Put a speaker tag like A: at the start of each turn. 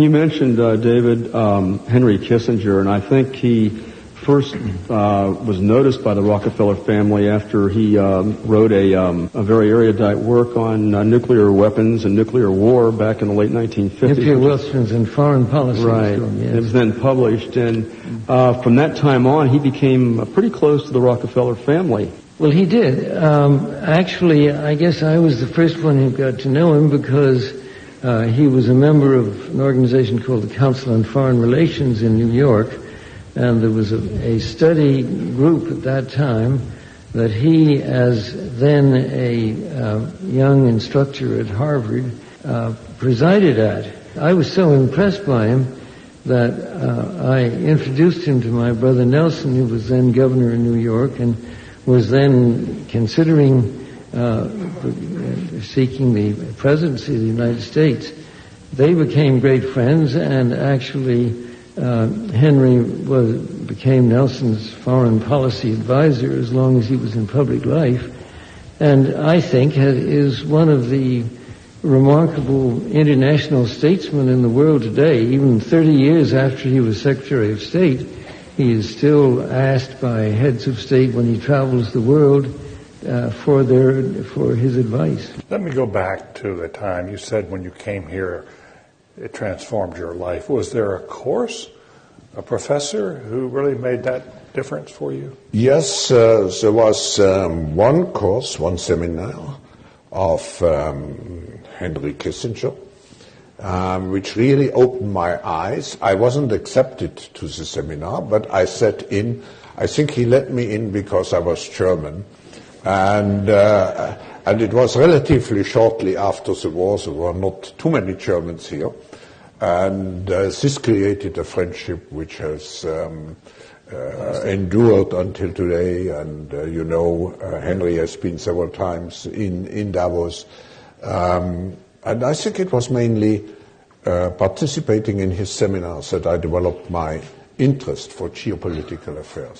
A: You mentioned, David, Henry Kissinger, and I think he first was noticed by the Rockefeller family after he wrote a very erudite work on nuclear weapons and nuclear war back in the late 1950s.
B: Nuclear weapons and foreign policy.
A: Right.
B: Yes.
A: It was then published, and from that time on, he became pretty close to the Rockefeller family.
B: Well, he did. Actually, I guess I was the first one who got to know him because he was a member of an organization called the Council on Foreign Relations in New York, and there was a study group at that time that he, as then a young instructor at Harvard, presided at. I was so impressed by him that I introduced him to my brother Nelson, who was then governor of New York and was then considering seeking the presidency of the United States. They became great friends, and actually Henry became Nelson's foreign policy advisor as long as he was in public life, and I think is one of the remarkable international statesmen in the world today. Even 30 years after he was Secretary of State, he is still asked by heads of state when he travels the world for his advice.
C: Let me go back to the time you said when you came here, it transformed your life. Was there a course, a professor who really made that difference for you?
D: Yes, there was one course, one seminar of Henry Kissinger, which really opened my eyes. I wasn't accepted to the seminar, but I sat in. I think he let me in because I was German. And it was relatively shortly after the war. There were not too many Germans here. And this created a friendship which has endured until today. And, Henry has been several times in Davos. And I think it was mainly participating in his seminars that I developed my interest for geopolitical affairs.